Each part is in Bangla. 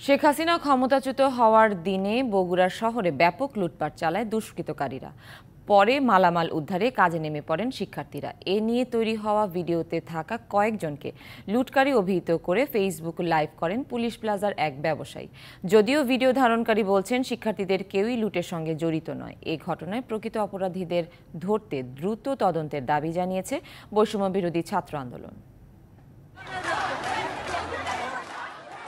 শেখ হাসিনা ক্ষমতাচ্যুত হওয়ার দিনে বগুড়া শহরে ব্যাপক লুটপাট চালায় দুষ্কৃতকারীরা। পরে মালামাল উদ্ধারে কাজে নেমে পড়েন শিক্ষার্থীরা। এ নিয়ে তৈরি হওয়া ভিডিওতে থাকা কয়েকজনকে লুটকারী অভিহিত করে ফেসবুক লাইভ করেন পুলিশ প্লাজার এক ব্যবসায়ী। যদিও ভিডিও ধারণকারী বলছেন শিক্ষার্থীদের কেউই লুটের সঙ্গে জড়িত নয়। এই ঘটনায় প্রকৃত অপরাধীদের ধরতে দ্রুত তদন্তের দাবি জানিয়েছে বৈষম্য বিরোধী ছাত্র আন্দোলন।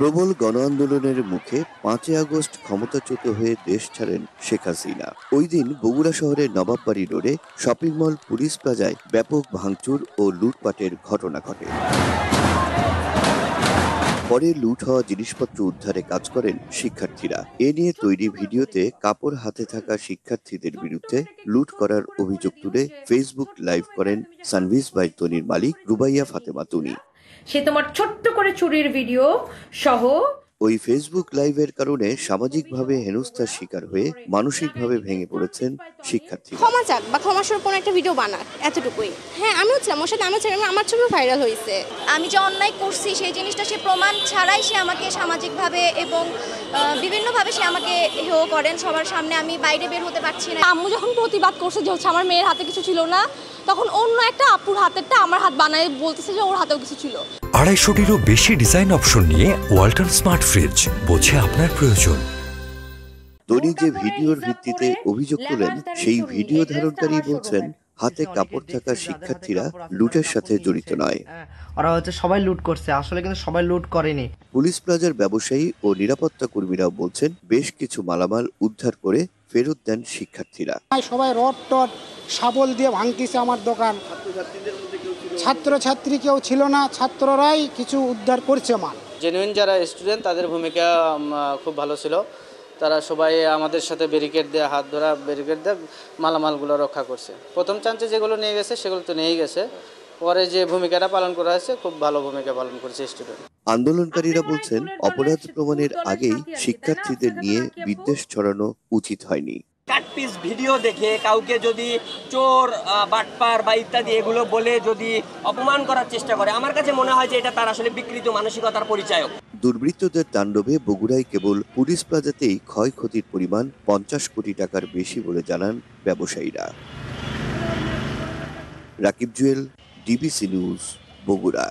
প্রবল গণ আন্দোলনের মুখে 5 আগস্ট ক্ষমতাচ্যুত হয়ে দেশ ছাড়েন শেখ হাসিনা। ওই দিন বগুড়া শহরের নবাববাড়ি রোডে শপিং মল পুলিশ প্লাজায় ব্যাপক ভাঙচুর ও লুটপাটের ঘটনা ঘটে। পরে লুট হওয়া জিনিসপত্র উদ্ধারে কাজ করেন শিক্ষার্থীরা। এ নিয়ে তৈরি ভিডিওতে কাপড় হাতে থাকা শিক্ষার্থীদের বিরুদ্ধে লুট করার অভিযোগ তুলে ফেসবুক লাইভ করেন সানভিজ বাই তনির মালিক রুবাইয়া ফাতেমা তুনি। সে তোমার ছোট্ট করে চুরির ভিডিও সহ ওই ফেসবুক লাইভের কারণে সামাজিকভাবে হেনস্থার শিকার হয়ে মানসিকভাবে ভেঙে পড়েছেন শিক্ষার্থীরা। ক্ষমা চাক বা ক্ষমাসুর কোনো একটা ভিডিও বানাক, এতটুকুই। হ্যাঁ, আমিও ছিলাম ওর সাথে, আমার ছবি ভাইরাল হয়েছে। আমি যে অন্যায় করছি সেই জিনিসটা সে প্রমাণ ছাড়াই সে আমাকে সামাজিকভাবে এবং বিভিন্নভাবে সে আমাকে হেয় করেন সবার সামনে। আমি বাইরে বের হতে পারছি না। আম্মু যখন প্রতিবাদ করছে যে হচ্ছে আমার মেয়ের হাতে কিছু ছিল না, তখন অন্য একটা আপুর হাতেরটা আমার হাত বানায় বলতেছে যে ওর হাতেও কিছু ছিল। 250-টিরও বেশি ডিজাইন অপশন নিয়ে ওয়ালটন স্মার্ট ফ্রিজ, বোঝে আপনার প্রয়োজন। তনি যে ভিডিওর ভিত্তিতে অভিযোগ তোলেন, সেই ভিডিও ধারণকারী বলছেন হাতে কাপড় থাকা শিক্ষার্থীরা লুটের সাথে জড়িত নয়। ওরা হচ্ছে সবাই লুট করছে, আসলে কিন্তু সবাই লুট করেনি। পুলিশ প্লাজার ব্যবসায়ী ও নিরাপত্তা কর্মীরাও বলছেন বেশ কিছু মালামাল উদ্ধার করে ফেরত দেন শিক্ষার্থীরা। সবাই রড টড শাবল দিয়ে ভাঙতিছে আমার দোকান। ছাত্রছাত্রী কেউ ছিল না, ছাত্ররাই কিছু উদ্ধার করছে মাল। জেনুইন যারা স্টুডেন্ট তাদের ভূমিকা খুব ভালো ছিল। তারা সবাই আমাদের সাথে ব্যারিকেড দিয়ে, হাত ধরা ব্যারিকেড দিয়ে মালামালগুলো রক্ষা করছে। প্রথম চান্সে যেগুলো নিয়ে গেছে সেগুলো তো নিয়েই গেছে। পরে যে ভূমিকাটা পালন করা হয়েছে খুব ভালো ভূমিকা পালন করেছে স্টুডেন্ট। আন্দোলনকারীরা বলছেন অপরাধ প্রমাণের আগেই শিক্ষার্থীদের নিয়ে বিদ্বেষ ছড়ানো উচিত হয়নি। কাটপিস ভিডিও দেখে কাউকে যদি চোর, বাটপার বা ইত্যাদি এগুলো বলে যদি অপমান করার চেষ্টা করে, আমার কাছে মনে হয় যে এটা তার আসলে বিকৃত মানসিকতার পরিচায়ক। দুর্বৃত্তদের তাণ্ডবে বগুড়ায় কেবল পুলিশ প্লাজাতেই ক্ষয়ক্ষতির পরিমাণ 50 কোটি টাকার বেশি বলে জানান ব্যবসায়ীরা। Rakib Jewel, DBC news, Bogura.